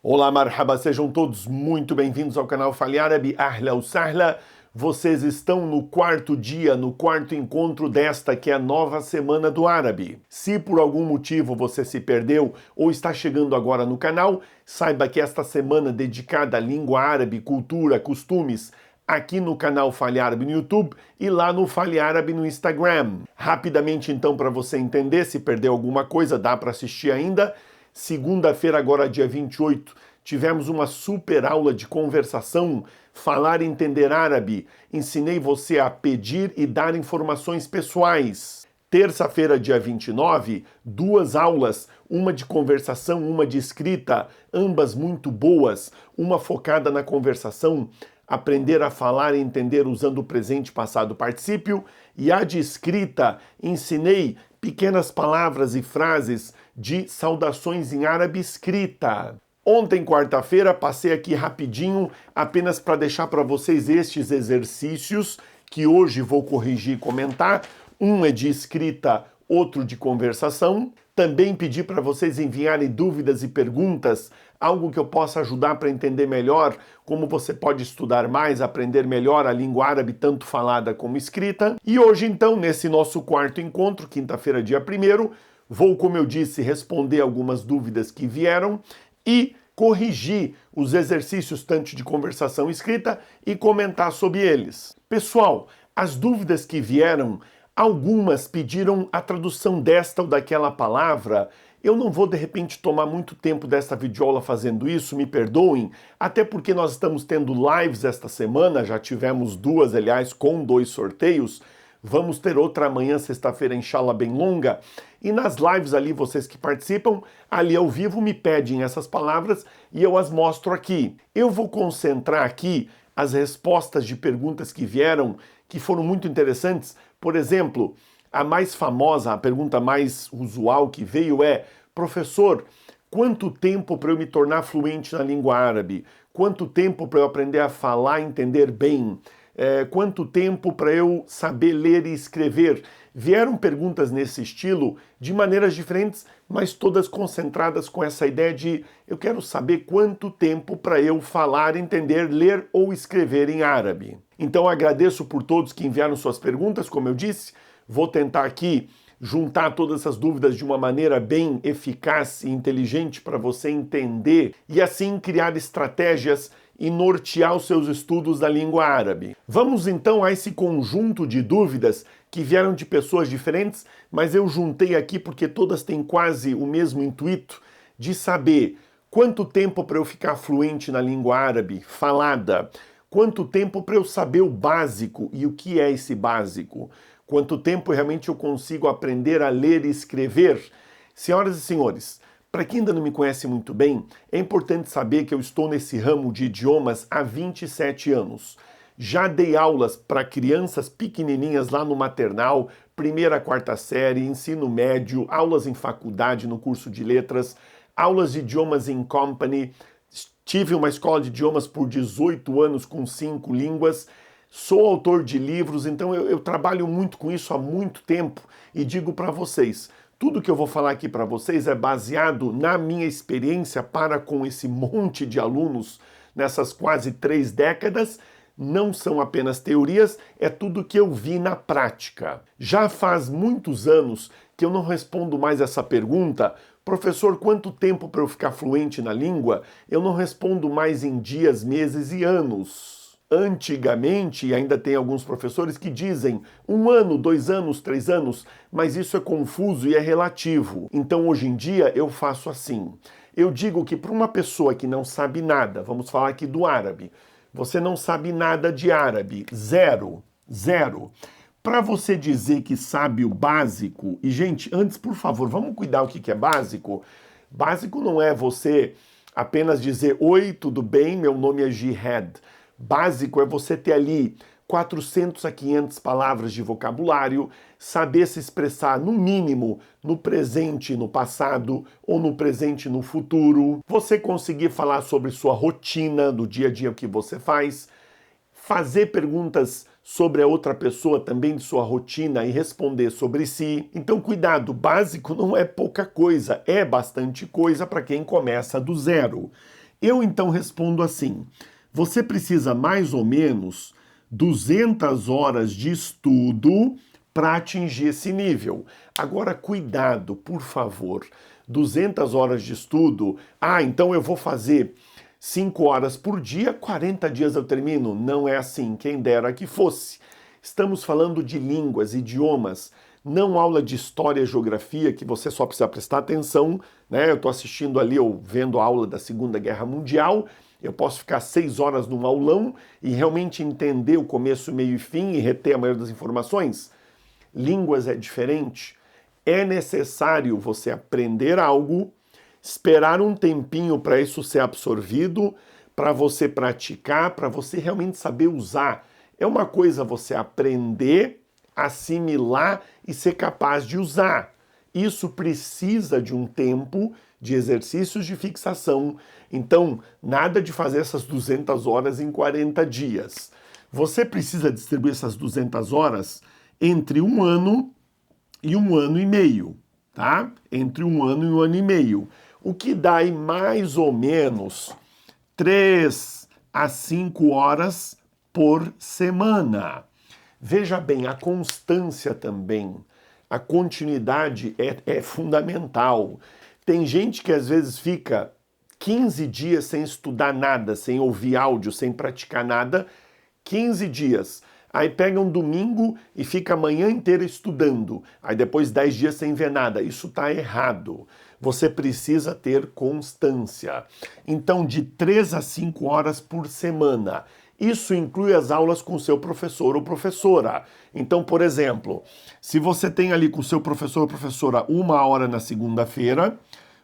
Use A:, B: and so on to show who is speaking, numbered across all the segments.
A: Olá, marhaba, sejam todos muito bem-vindos ao canal Fale Árabe, ahla wa sahla. Vocês estão no quarto dia, no quarto encontro desta que é a nova semana do árabe. Se por algum motivo você se perdeu ou está chegando agora no canal, saiba que esta semana dedicada à língua árabe, cultura, costumes, aqui no canal Fale Árabe no YouTube e lá no Fale Árabe no Instagram. Rapidamente então, para você entender, se perdeu alguma coisa, dá para assistir ainda. Segunda-feira, agora dia 28, tivemos uma super aula de conversação, falar e entender árabe. Ensinei você a pedir e dar informações pessoais. Terça-feira, dia 29, duas aulas, uma de conversação, uma de escrita, ambas muito boas, uma focada na conversação, aprender a falar e entender usando o presente, passado, particípio, e a de escrita, ensinei pequenas palavras e frases de saudações em árabe escrita. Ontem, quarta-feira, passei aqui rapidinho, apenas para deixar para vocês estes exercícios, que hoje vou corrigir e comentar. Um é de escrita, outro de conversação. Também pedi para vocês enviarem dúvidas e perguntas, algo que eu possa ajudar para entender melhor como você pode estudar mais, aprender melhor a língua árabe, tanto falada como escrita. E hoje, então, nesse nosso quarto encontro, quinta-feira, dia 1º, vou, como eu disse, responder algumas dúvidas que vieram e corrigir os exercícios tanto de conversação escrita e comentar sobre eles. Pessoal, as dúvidas que vieram, algumas pediram a tradução desta ou daquela palavra. Eu não vou, de repente, tomar muito tempo desta videoaula fazendo isso, me perdoem, até porque nós estamos tendo lives esta semana, já tivemos duas, aliás, com 2 sorteios. Vamos ter outra amanhã, sexta-feira, inshallah, bem longa. E nas lives ali, vocês que participam, ali ao vivo, me pedem essas palavras e eu as mostro aqui. Eu vou concentrar aqui as respostas de perguntas que vieram, que foram muito interessantes. Por exemplo, a mais famosa, a pergunta mais usual que veio é: professor, quanto tempo para eu me tornar fluente na língua árabe? Quanto tempo para eu aprender a falar e entender bem? Quanto tempo para eu saber ler e escrever? Vieram perguntas nesse estilo, de maneiras diferentes, mas todas concentradas com essa ideia de eu quero saber quanto tempo para eu falar, entender, ler ou escrever em árabe. Então agradeço por todos que enviaram suas perguntas, como eu disse, vou tentar aqui juntar todas essas dúvidas de uma maneira bem eficaz e inteligente para você entender e assim criar estratégias e nortear os seus estudos da língua árabe. Vamos então a esse conjunto de dúvidas que vieram de pessoas diferentes, mas eu juntei aqui porque todas têm quase o mesmo intuito de saber quanto tempo para eu ficar fluente na língua árabe falada, quanto tempo para eu saber o básico e o que é esse básico, quanto tempo realmente eu consigo aprender a ler e escrever. Senhoras e senhores, para quem ainda não me conhece muito bem, é importante saber que eu estou nesse ramo de idiomas há 27 anos. Já dei aulas para crianças pequenininhas lá no maternal, 1ª a 4ª série, ensino médio, aulas em faculdade no curso de letras, aulas de idiomas em company. Tive uma escola de idiomas por 18 anos com 5 línguas. Sou autor de livros, então eu trabalho muito com isso há muito tempo e digo para vocês, tudo que eu vou falar aqui para vocês é baseado na minha experiência para com esse monte de alunos nessas quase 3 décadas. Não são apenas teorias, é tudo que eu vi na prática. Já faz muitos anos que eu não respondo mais essa pergunta: professor, quanto tempo para eu ficar fluente na língua? Eu não respondo mais em dias, meses e anos. Antigamente, e ainda tem alguns professores que dizem 1 ano, 2 anos, 3 anos, mas isso é confuso e é relativo. Então, hoje em dia, eu faço assim. Eu digo que para uma pessoa que não sabe nada, vamos falar aqui do árabe, você não sabe nada de árabe, zero. Para você dizer que sabe o básico, e gente, antes, por favor, vamos cuidar o que é básico. Básico não é você apenas dizer: oi, tudo bem, meu nome é Jihad. Básico é você ter ali 400 a 500 palavras de vocabulário, saber se expressar no mínimo no presente, no passado ou no presente, no futuro. Você conseguir falar sobre sua rotina do dia a dia, o que você faz, fazer perguntas sobre a outra pessoa também de sua rotina e responder sobre si. Então, cuidado, básico não é pouca coisa, é bastante coisa para quem começa do zero. Eu então respondo assim: você precisa mais ou menos 200 horas de estudo para atingir esse nível. Agora, cuidado, por favor. 200 horas de estudo, então eu vou fazer 5 horas por dia, 40 dias eu termino. Não é assim, quem dera que fosse. Estamos falando de línguas, idiomas, não aula de história e geografia, que você só precisa prestar atenção, né? Eu estou assistindo ali ou vendo a aula da Segunda Guerra Mundial, eu posso ficar 6 horas num aulão e realmente entender o começo, meio e fim e reter a maioria das informações. Línguas é diferente. É necessário você aprender algo, esperar um tempinho para isso ser absorvido, para você praticar, para você realmente saber usar. É uma coisa você aprender, assimilar e ser capaz de usar. Isso precisa de um tempo de exercícios de fixação. Então, nada de fazer essas 200 horas em 40 dias. Você precisa distribuir essas 200 horas entre 1 ano e 1 ano e meio, tá? Entre 1 ano e 1 ano e meio. O que dá aí mais ou menos 3 a 5 horas por semana. Veja bem, a constância também, a continuidade é fundamental. Tem gente que às vezes fica 15 dias sem estudar nada, sem ouvir áudio, sem praticar nada, 15 dias. Aí pega um domingo e fica a manhã inteira estudando. Aí depois 10 dias sem ver nada. Isso está errado. Você precisa ter constância. Então, de 3 a 5 horas por semana. Isso inclui as aulas com o seu professor ou professora. Então, por exemplo, se você tem ali com o seu professor ou professora 1 hora na segunda-feira,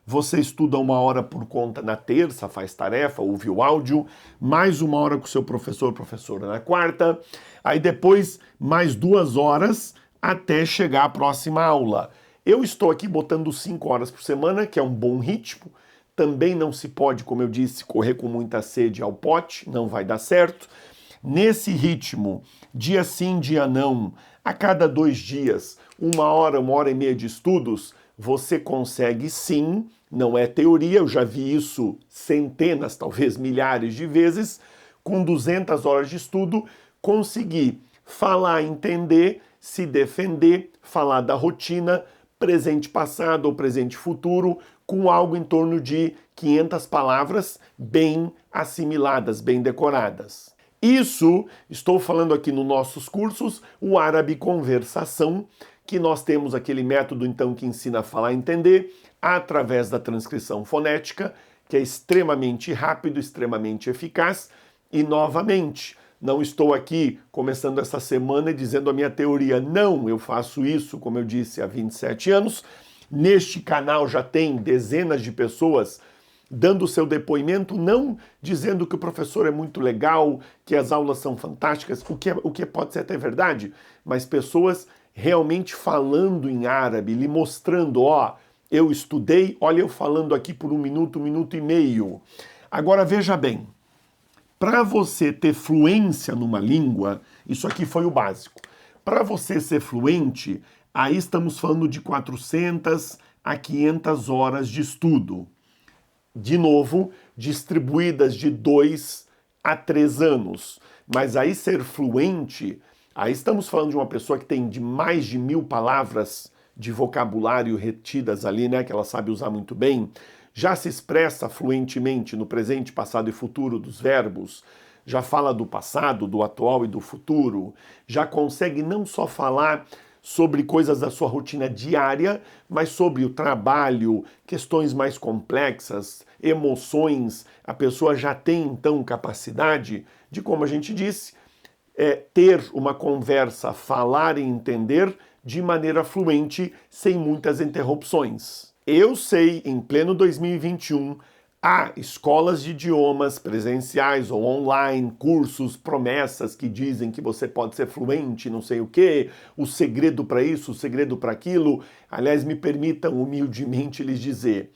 A: você estuda 1 hora por conta na terça, faz tarefa, ouve o áudio, mais 1 hora com o seu professor ou professora na quarta, aí depois mais 2 horas até chegar à próxima aula. Eu estou aqui botando 5 horas por semana, que é um bom ritmo. Também não se pode, como eu disse, correr com muita sede ao pote, não vai dar certo. Nesse ritmo, dia sim, dia não, a cada 2 dias, 1 hora e meia de estudos, você consegue sim, não é teoria, eu já vi isso centenas, talvez milhares de vezes, com 200 horas de estudo, conseguir falar, entender, se defender, falar da rotina, presente passado ou presente futuro, com algo em torno de 500 palavras bem assimiladas, bem decoradas. Isso, estou falando aqui nos nossos cursos, o Árabe Conversação, que nós temos aquele método então que ensina a falar e entender através da transcrição fonética, que é extremamente rápido, extremamente eficaz. E novamente, não estou aqui começando essa semana e dizendo a minha teoria. Não, eu faço isso, como eu disse, há 27 anos. Neste canal já tem dezenas de pessoas dando seu depoimento, não dizendo que o professor é muito legal, que as aulas são fantásticas, o que pode ser até verdade, mas pessoas realmente falando em árabe, lhe mostrando, eu estudei, olha eu falando aqui por 1 minuto e meio. Agora veja bem, para você ter fluência numa língua, isso aqui foi o básico. Para você ser fluente, aí estamos falando de 400 a 500 horas de estudo. De novo, distribuídas de 2 a 3 anos. Mas aí ser fluente, aí estamos falando de uma pessoa que tem de mais de 1000 palavras de vocabulário retidas ali, né, que ela sabe usar muito bem, já se expressa fluentemente no presente, passado e futuro dos verbos, já fala do passado, do atual e do futuro, já consegue não só falar sobre coisas da sua rotina diária, mas sobre o trabalho, questões mais complexas, emoções. A pessoa já tem, então, capacidade de, como a gente disse, ter uma conversa, falar e entender de maneira fluente, sem muitas interrupções. Eu sei, em pleno 2021, há escolas de idiomas presenciais ou online, cursos, promessas que dizem que você pode ser fluente, não sei o quê, o segredo para isso, o segredo para aquilo. Aliás, me permitam humildemente lhes dizer,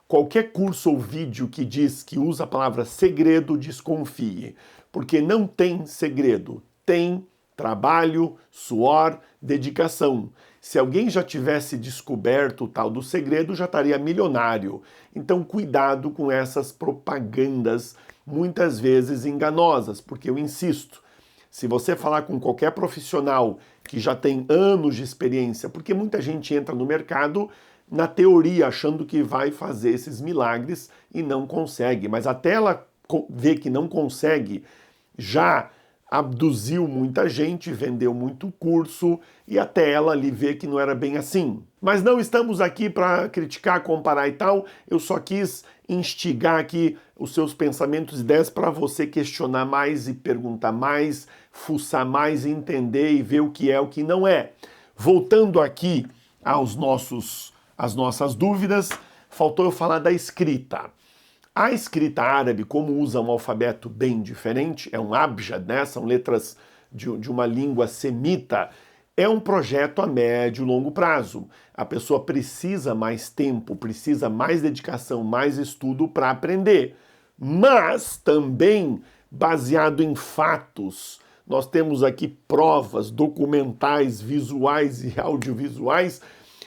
A: qualquer curso ou vídeo que diz que usa a palavra segredo, desconfie, porque não tem segredo, tem trabalho, suor, dedicação. Se alguém já tivesse descoberto o tal do segredo, já estaria milionário. Então, cuidado com essas propagandas, muitas vezes enganosas, porque eu insisto, se você falar com qualquer profissional que já tem anos de experiência, porque muita gente entra no mercado na teoria, achando que vai fazer esses milagres e não consegue, mas até ela ver que não consegue, já abduziu muita gente, vendeu muito curso e até ela ali ver que não era bem assim. Mas não estamos aqui para criticar, comparar e tal, eu só quis instigar aqui os seus pensamentos e ideias para você questionar mais e perguntar mais, fuçar mais, entender e ver o que é o que não é. Voltando aqui às nossas dúvidas, faltou eu falar da escrita. A escrita árabe, como usa um alfabeto bem diferente, é um abjad, né? São letras de uma língua semita, é um projeto a médio e longo prazo. A pessoa precisa mais tempo, precisa mais dedicação, mais estudo para aprender. Mas também baseado em fatos. Nós temos aqui provas documentais, visuais e audiovisuais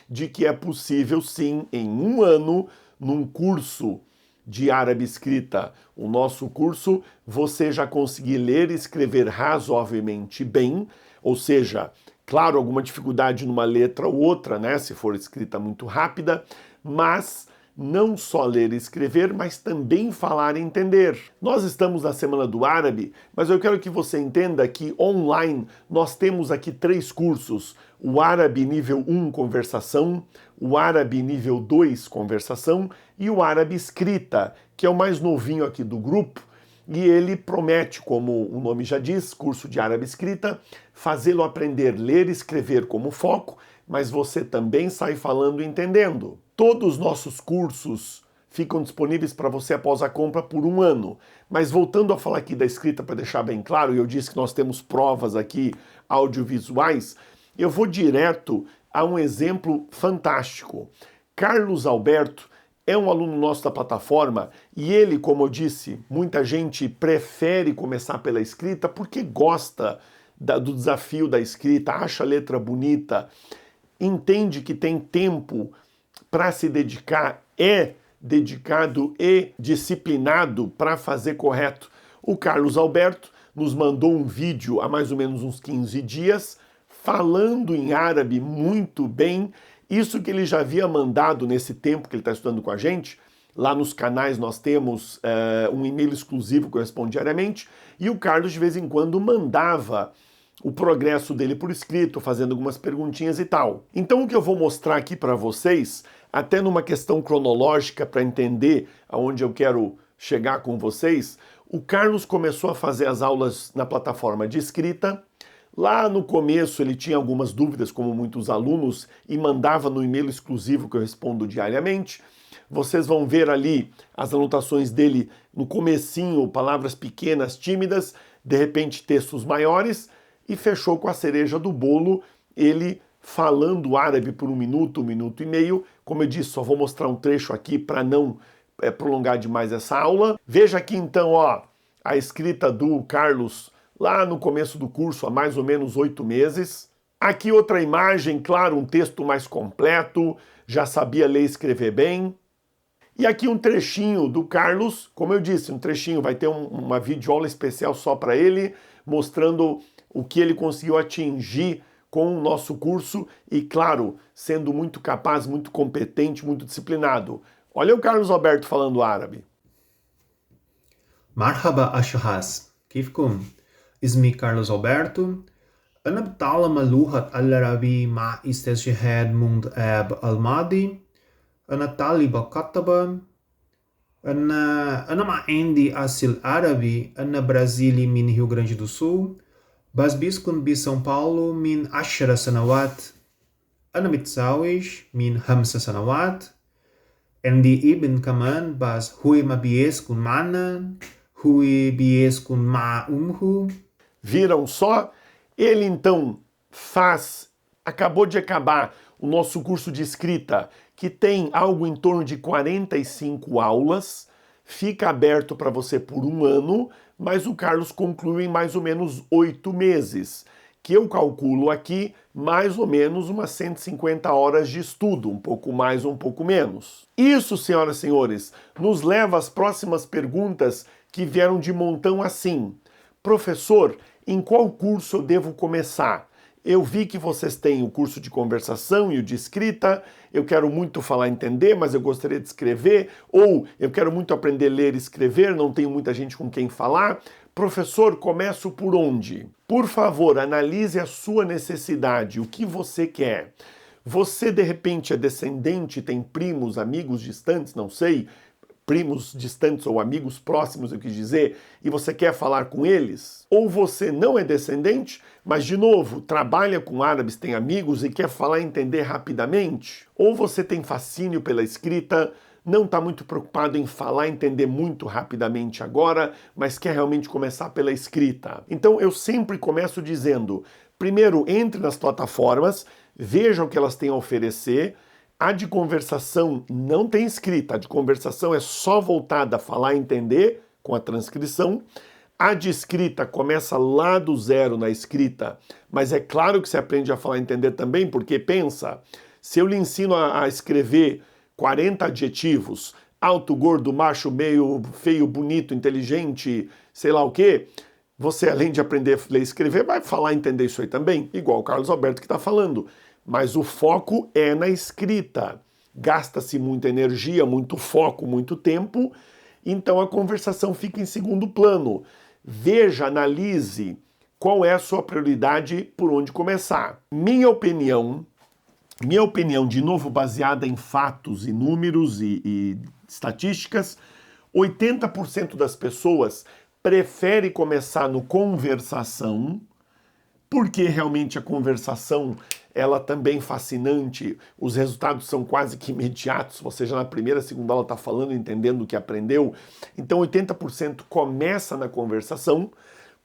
A: de que é possível, sim, em um ano, num curso de árabe escrita, o nosso curso, você já conseguir ler e escrever razoavelmente bem, ou seja, claro, alguma dificuldade numa letra ou outra, né, se for escrita muito rápida, mas não só ler e escrever, mas também falar e entender. Nós estamos na Semana do Árabe, mas eu quero que você entenda que online nós temos aqui 3 cursos: o Árabe nível 1 conversação, o Árabe nível 2 conversação e o Árabe escrita, que é o mais novinho aqui do grupo, e ele promete, como o nome já diz, curso de árabe escrita, fazê-lo aprender ler e escrever como foco, mas você também sai falando e entendendo. Todos os nossos cursos ficam disponíveis para você após a compra por 1 ano. Mas voltando a falar aqui da escrita, para deixar bem claro, e eu disse que nós temos provas aqui audiovisuais, eu vou direto a um exemplo fantástico. Carlos Alberto é um aluno nosso da plataforma e ele, como eu disse, muita gente prefere começar pela escrita porque gosta do desafio da escrita, acha a letra bonita, entende que tem tempo para se dedicar, é dedicado e disciplinado para fazer correto. O Carlos Alberto nos mandou um vídeo há mais ou menos uns 15 dias falando em árabe muito bem, isso que ele já havia mandado nesse tempo que ele está estudando com a gente. Lá nos canais nós temos um e-mail exclusivo que eu respondo diariamente, e o Carlos de vez em quando mandava o progresso dele por escrito, fazendo algumas perguntinhas e tal. Então o que eu vou mostrar aqui para vocês, até numa questão cronológica para entender aonde eu quero chegar com vocês, o Carlos começou a fazer as aulas na plataforma de escrita. Lá no começo ele tinha algumas dúvidas, como muitos alunos, e mandava no e-mail exclusivo que eu respondo diariamente. Vocês vão ver ali as anotações dele no comecinho, palavras pequenas, tímidas, de repente textos maiores, e fechou com a cereja do bolo, ele falando árabe por 1 minuto, 1 minuto e meio. Como eu disse, só vou mostrar um trecho aqui para não prolongar demais essa aula. Veja aqui então, ó, a escrita do Carlos lá no começo do curso, há mais ou menos 8 meses. Aqui outra imagem, claro, um texto mais completo, já sabia ler e escrever bem. E aqui um trechinho do Carlos, como eu disse, um trechinho, vai ter uma videoaula especial só para ele, mostrando o que ele conseguiu atingir com o nosso curso e, claro, sendo muito capaz, muito competente, muito disciplinado. Olha o Carlos Alberto falando árabe.
B: Marhaba ashkhas, كيفكم؟ اسمي كارلوس ألبرتو. أنا بتعلم اللغة العربية مع أستاذ جهاد منذ العام الماضي. أنا طالب كتابة. أنا ما عندي أصل عربي. أنا برازيلي من ريو غراندي دو سول. بس بسكن بسان باولو من 10 سنوات. أنا متزوج من 5 سنوات. عندي ابن كمان بس هو ما بيسكن معنا. هو بيسكن مع أمه.
A: Viram só? Ele então acabou de acabar o nosso curso de escrita, que tem algo em torno de 45 aulas, fica aberto para você por 1 ano, mas o Carlos concluiu em mais ou menos 8 meses. que eu calculo aqui mais ou menos umas 150 horas de estudo, um pouco mais ou um pouco menos. Isso, senhoras e senhores, nos leva às próximas perguntas que vieram de montão assim. Professor, em qual curso eu devo começar? Eu vi que vocês têm o curso de conversação e o de escrita, eu quero muito falar e entender, mas eu gostaria de escrever, ou eu quero muito aprender a ler e escrever, não tenho muita gente com quem falar. Professor, começo por onde? Por favor, analise a sua necessidade, o que você quer. Você, de repente, é descendente, tem primos, amigos distantes, não sei, primos distantes ou amigos próximos, eu quis dizer, e você quer falar com eles? Ou você não é descendente, mas, de novo, trabalha com árabes, tem amigos e quer falar e entender rapidamente? Ou você tem fascínio pela escrita, não está muito preocupado em falar e entender muito rapidamente agora, mas quer realmente começar pela escrita? Então, eu sempre começo dizendo, primeiro, entre nas plataformas, veja o que elas têm a oferecer. A de conversação não tem escrita, a de conversação é só voltada a falar e entender, com a transcrição. A de escrita começa lá do zero na escrita, mas é claro que você aprende a falar e entender também, porque pensa, se eu lhe ensino a escrever 40 adjetivos, alto, gordo, macho, meio, feio, bonito, inteligente, sei lá o quê, você, além de aprender a ler e escrever, vai falar e entender isso aí também, igual o Carlos Alberto que está falando. Mas o foco é na escrita. Gasta-se muita energia, muito foco, muito tempo, então a conversação fica em segundo plano. Veja, analise qual é a sua prioridade, por onde começar. Minha opinião, de novo, baseada em fatos e números e estatísticas, 80% das pessoas prefere começar no conversação, porque realmente a conversação ela também é fascinante, os resultados são quase que imediatos, você já na primeira, segunda aula está falando, entendendo o que aprendeu. Então 80% começa na conversação,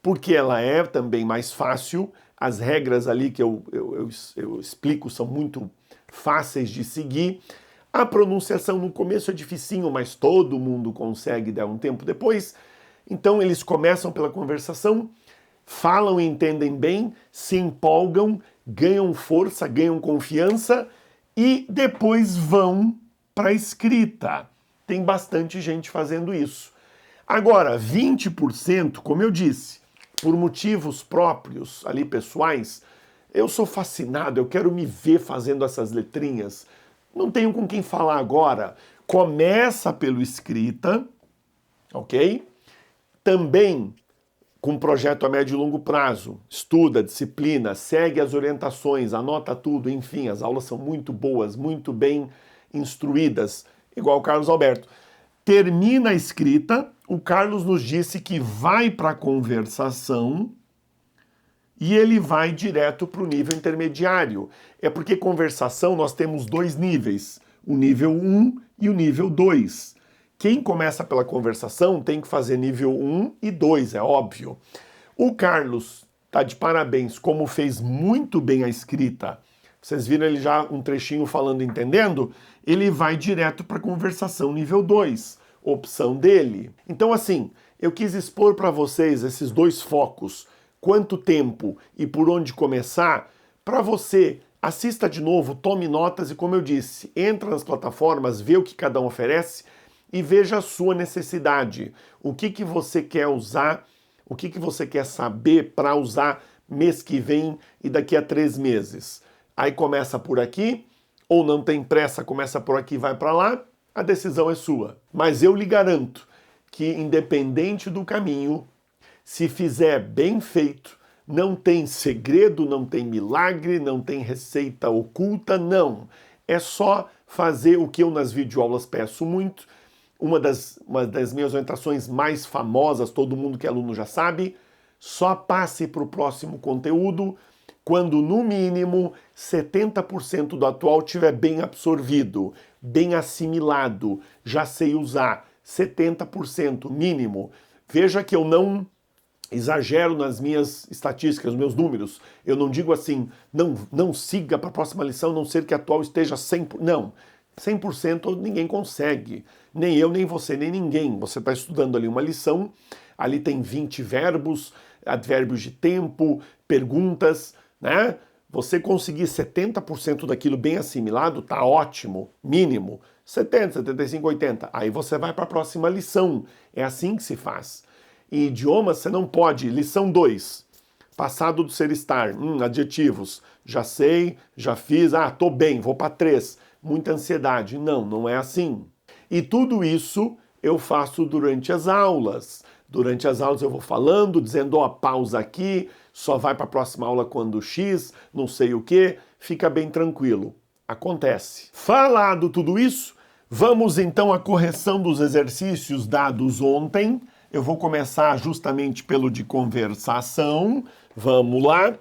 A: porque ela é também mais fácil, as regras ali que eu explico são muito fáceis de seguir. A pronunciação no começo é dificinho, mas todo mundo consegue dar um tempo depois. Então eles começam pela conversação, falam e entendem bem, se empolgam, ganham força, ganham confiança e depois vão para a escrita. Tem bastante gente fazendo isso. Agora, 20%, como eu disse, por motivos próprios, ali pessoais, eu sou fascinado, eu quero me ver fazendo essas letrinhas. Não tenho com quem falar agora. Começa pelo escrita, ok? Também com projeto a médio e longo prazo, estuda, disciplina, segue as orientações, anota tudo, enfim, as aulas são muito boas, muito bem instruídas, igual o Carlos Alberto. Termina a escrita, o Carlos nos disse que vai para a conversação e ele vai direto para o nível intermediário. É porque conversação nós temos dois níveis, o nível 1 e o nível 2. Quem começa pela conversação tem que fazer nível 1 e 2, é óbvio. O Carlos tá de parabéns, como fez muito bem a escrita. Vocês viram ele já um trechinho falando e entendendo? Ele vai direto para a conversação nível 2, opção dele. Então assim, eu quis expor para vocês esses dois focos, quanto tempo e por onde começar, para você. Assista de novo, tome notas e, como eu disse, entra nas plataformas, vê o que cada um oferece, e veja a sua necessidade, o que você quer usar, o que você quer saber para usar mês que vem e daqui a 3 meses. Aí começa por aqui, ou não tem pressa, começa por aqui e vai para lá, a decisão é sua. Mas eu lhe garanto que, independente do caminho, se fizer bem feito, não tem segredo, não tem milagre, não tem receita oculta, não. É só fazer o que eu nas videoaulas peço muito. Uma das minhas orientações mais famosas, todo mundo que é aluno já sabe, só passe para o próximo conteúdo quando, no mínimo, 70% do atual estiver bem absorvido, bem assimilado, já sei usar, 70% mínimo. Veja que eu não exagero nas minhas estatísticas, nos meus números. Eu não digo assim, não siga para a próxima lição, a não ser que a atual esteja 100%. Não, 100% ninguém consegue. Nem eu, nem você, nem ninguém. Você está estudando ali uma lição, ali tem 20 verbos, advérbios de tempo, perguntas, né? Você conseguir 70% daquilo bem assimilado, tá ótimo, mínimo. 70, 75, 80. Aí você vai para a próxima lição. É assim que se faz. Em idiomas você não pode. Lição 2. Passado do ser estar. Adjetivos. Já sei, já fiz. Tô bem, vou para 3. Muita ansiedade. Não, não é assim. E tudo isso eu faço durante as aulas. Durante as aulas eu vou falando, dizendo, pausa aqui, só vai para a próxima aula quando X, não sei o que, fica bem tranquilo. Acontece. Falado tudo isso, vamos então à correção dos exercícios dados ontem. Eu vou começar justamente pelo de conversação. Vamos lá.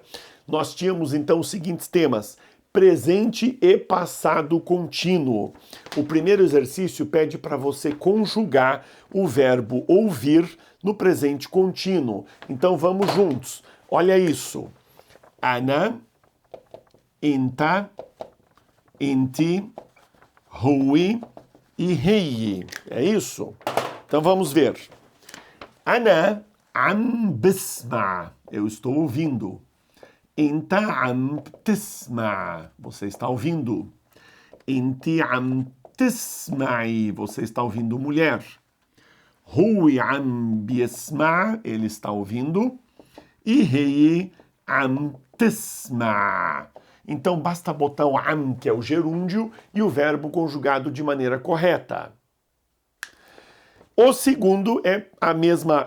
A: Nós tínhamos então os seguintes temas: presente e passado contínuo. O primeiro exercício pede para você conjugar o verbo ouvir no presente contínuo. Então vamos juntos. Olha isso. Ana, inta, inti, hui e hei. É isso? Então vamos ver. Ana am bisma. Eu estou ouvindo. Inta am tisma. Você está ouvindo. Inti am tisma'i. Você está ouvindo, mulher. Hui am biesma. Ele está ouvindo. E hei am tisma. Então basta botar o am, que é o gerúndio, e o verbo conjugado de maneira correta. O segundo é a mesma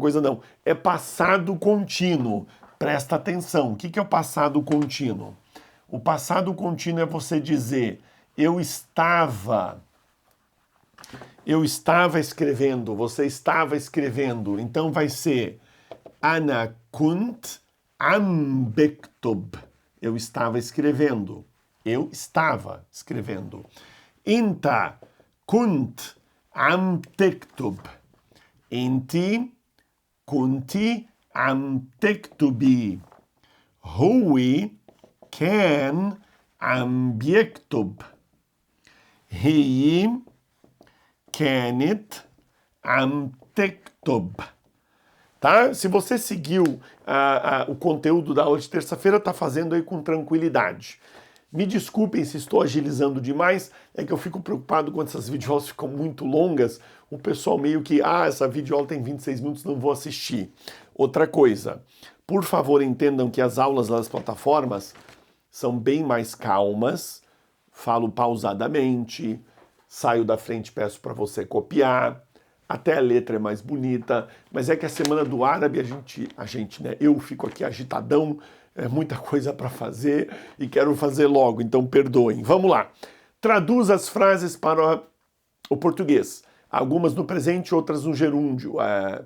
A: coisa, não. É passado contínuo. Presta atenção. O que é o passado contínuo? O passado contínuo é você dizer eu estava escrevendo, você estava escrevendo. Então vai ser Ana kunt am bektub. Eu estava escrevendo. Eu estava escrevendo. Inta kunt am tektub. Inti kunti am tektubi. Hui كان عم بيكتب. هي كانت عم تكتب. Tá? Se você seguiu o conteúdo da aula de terça-feira, tá fazendo aí com tranquilidade. Me desculpem se estou agilizando demais, é que eu fico preocupado quando essas videoaulas ficam muito longas, o pessoal meio que, essa videoaula tem 26 minutos, não vou assistir. Outra coisa, por favor entendam que as aulas das plataformas são bem mais calmas, falo pausadamente, saio da frente e peço para você copiar, até a letra é mais bonita, mas é que a semana do árabe eu fico aqui agitadão, é muita coisa para fazer e quero fazer logo, então perdoem. Vamos lá. Traduz as frases para o português. Algumas no presente, outras no gerúndio.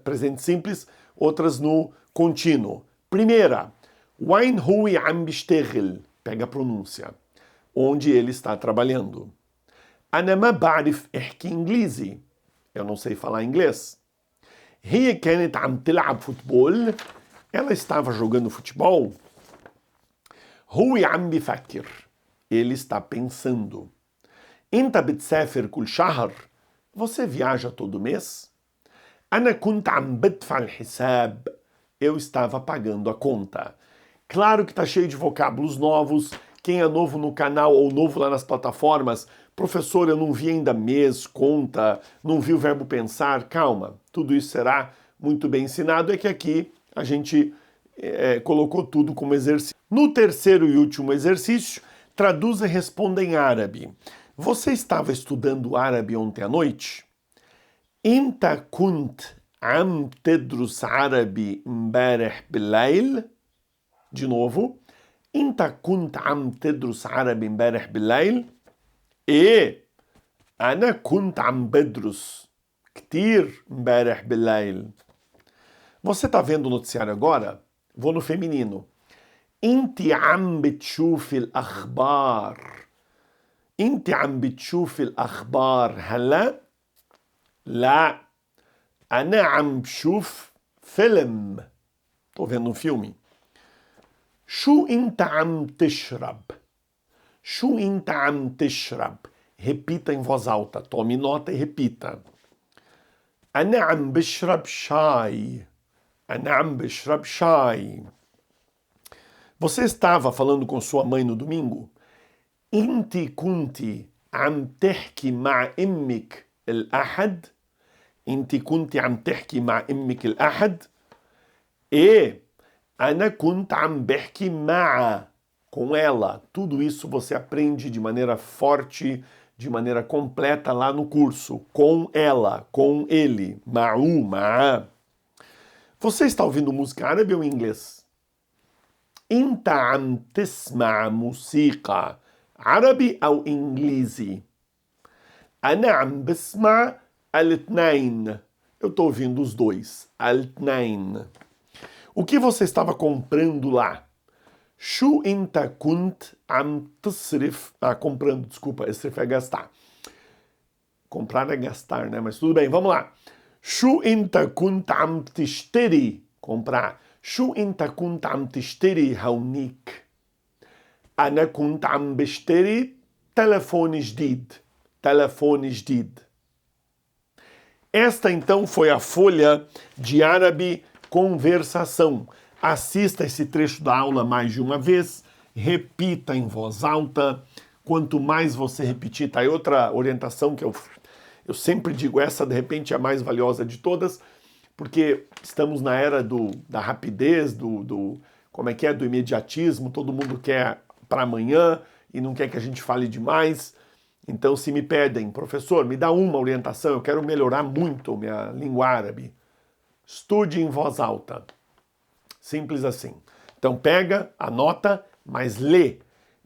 A: Presente simples, outras no contínuo. Primeira, Wain hui am bishtegel. Pega a pronúncia. Onde ele está trabalhando. Ana ma ba'rif ihki inglesi. Eu não sei falar inglês. Hiya kanet am til'ab futebol. Ela estava jogando futebol. Hui am bifakir. Ele está pensando. Inta bitsafer kul shahr. Você viaja todo mês? Ana kunt am bedfa al-hisab. Eu estava pagando a conta. Claro que está cheio de vocábulos novos. Quem é novo no canal ou novo lá nas plataformas, professor, eu não vi ainda mês, conta, não vi o verbo pensar. Calma, tudo isso será muito bem ensinado. É que aqui a gente colocou tudo como exercício. No terceiro e último exercício, traduza e responda em árabe. Você estava estudando árabe ontem à noite? Inta kunt am tedrus árabe mbarih bilayl? De novo. Inta kunt am tedrus árabe mbarih bilayl? E ana kunt am bedrus ktir mbarih bilayl. Você está vendo o noticiário agora? Vou no feminino. Inti am betshuf al-akhbar. Inti am betshuf al-akhbar هلا? لا. أنا عم بشوف فيلم. Estou vendo um filme. شو أنت عم تشرب? شو أنت عم تشرب? Repita em voz alta. Tome nota e repita. أنا عم بشرب شاي. أنا عم بشرب شاي. Você estava falando com sua mãe no domingo? Inti kunti am tehki ma immik al-ahad? Inti kunti am tehki ma immik al-ahad? E ana kunt am behki ma'a, com ela. Tudo isso você aprende de maneira forte, de maneira completa lá no curso. Com ela, com ele. Ma'u, ma'a. Você está ouvindo música árabe ou inglês? انت عم تسمع موسيقى عربي أو إنجليزي؟ أنا عم بسمع الاثنين. Eu estou ouvindo os dois. الاثنين. O que você estava comprando lá? شو انت كنت عم تصرف... comprando, desculpa, esrif é gastar. Comprar é gastar, né? Mas tudo bem, vamos lá. شو انت كنت عم تشتري? Comprar. شو انت كنت عم تشتري هونيك؟ أنا كنت عم بشتري telefone جديد. Telefone جديد. Esta então foi a folha de árabe conversação. Assista esse trecho da aula mais de uma vez, repita em voz alta. Quanto mais você repetir, tá aí outra orientação que eu sempre digo, essa de repente é a mais valiosa de todas, porque estamos na era da rapidez, como é que é, do imediatismo, todo mundo quer para amanhã e não quer que a gente fale demais. Então, se me pedem, professor, me dá uma orientação, eu quero melhorar muito minha língua árabe. Estude em voz alta. Simples assim. Então, pega, anota, mas lê.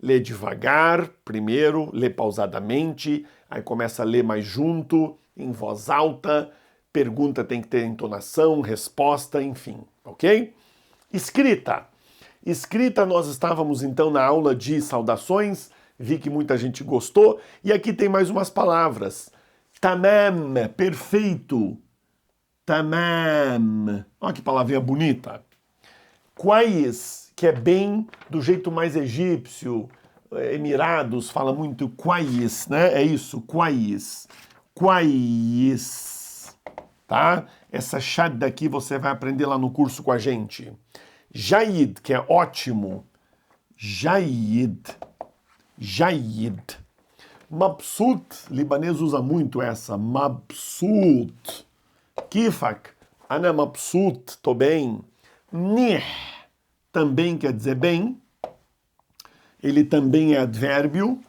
A: Lê devagar, primeiro, lê pausadamente, aí começa a ler mais junto, em voz alta. Pergunta tem que ter entonação, resposta, enfim, ok? Escrita. Escrita, nós estávamos então na aula de saudações, vi que muita gente gostou, e aqui tem mais umas palavras. Tamam, perfeito. Tamam. Olha que palavrinha bonita. Quais, que é bem do jeito mais egípcio, Emirados fala muito quais, né? É isso, quais. Quais. Tá? Essa shadda aqui você vai aprender lá no curso com a gente. Jayid, que é ótimo. Jayid. Jayid. Mabsut, libanês usa muito essa. Mabsut. Kifak, ana mabsut, tô bem. Nih, também quer dizer bem. Ele também é advérbio.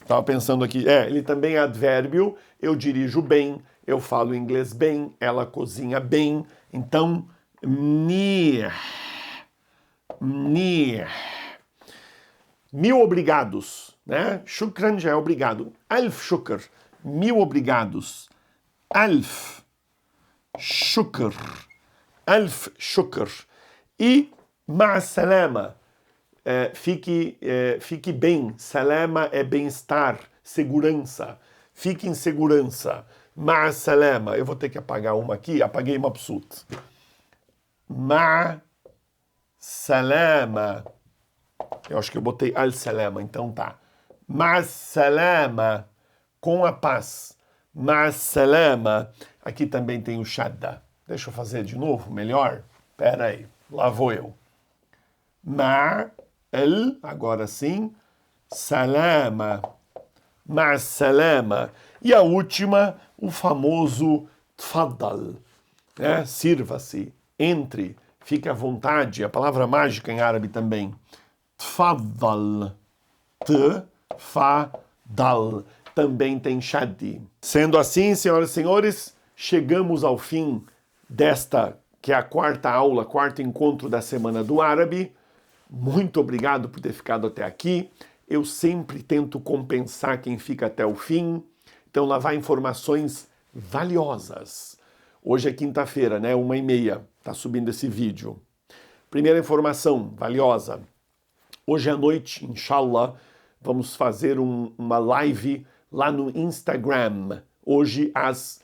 A: Estava pensando aqui, ele também é advérbio. Eu dirijo bem. Eu falo inglês bem, ela cozinha bem. Então, nih. 1000 obrigados, né? Shukran já é obrigado. Alf shukr, 1000 obrigados. Alf shukr. Alf shukr. E ma'a salama, fique bem. Salama é bem-estar, segurança. Fique em segurança. Ma'a salama. Eu vou ter que apagar uma aqui. Apaguei mabsut. Ma'a salama. Eu acho que eu botei al-salama, então tá. Ma'a salama. Com a paz. Ma'a salama. Aqui também tem o shadda. Deixa eu fazer de novo, melhor. Pera aí. Lá vou eu. Ma'a agora sim. Salama. Ma'a salama. E a última, o famoso tfaddal, né? Sirva-se, entre, fique à vontade, a palavra mágica em árabe também. Tfaddal, tfadal, também tem shaddi. Sendo assim, senhoras e senhores, chegamos ao fim desta, que é a quarta aula, quarto encontro da Semana do Árabe. Muito obrigado por ter ficado até aqui. Eu sempre tento compensar quem fica até o fim. Então lá vai informações valiosas. Hoje é quinta-feira, né? 1h30, tá subindo esse vídeo. Primeira informação valiosa. Hoje à noite, inshallah, vamos fazer uma live lá no Instagram. Hoje às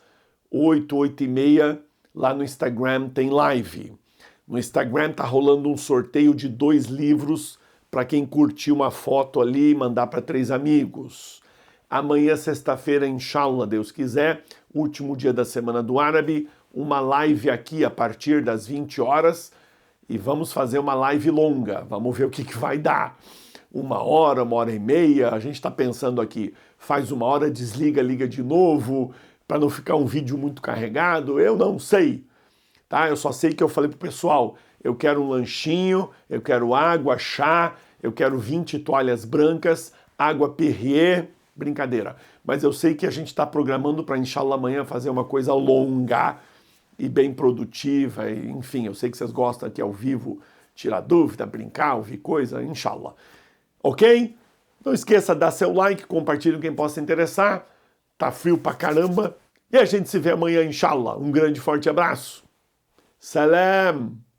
A: 8h30, lá no Instagram tem live. No Instagram tá rolando um sorteio de 2 livros para quem curtir uma foto ali e mandar para 3 amigos. Amanhã, sexta-feira, inshallah, Deus quiser, último dia da Semana do Árabe, uma live aqui a partir das 20 horas. e vamos fazer uma live longa. Vamos ver o que vai dar. 1 hora, 1 hora e meia. A gente está pensando aqui, faz 1 hora, desliga, liga de novo, para não ficar um vídeo muito carregado. Eu não sei, tá? Eu só sei que eu falei pro pessoal, eu quero um lanchinho, eu quero água, chá, eu quero 20 toalhas brancas, água Perrier, brincadeira. Mas eu sei que a gente está programando para, inshallah, amanhã fazer uma coisa longa e bem produtiva, e, enfim, eu sei que vocês gostam aqui ao vivo, tirar dúvida, brincar, ouvir coisa, inshallah. Ok? Não esqueça de dar seu like, compartilhe com quem possa interessar. Tá frio pra caramba. E a gente se vê amanhã, inshallah. Um grande forte abraço. Salam!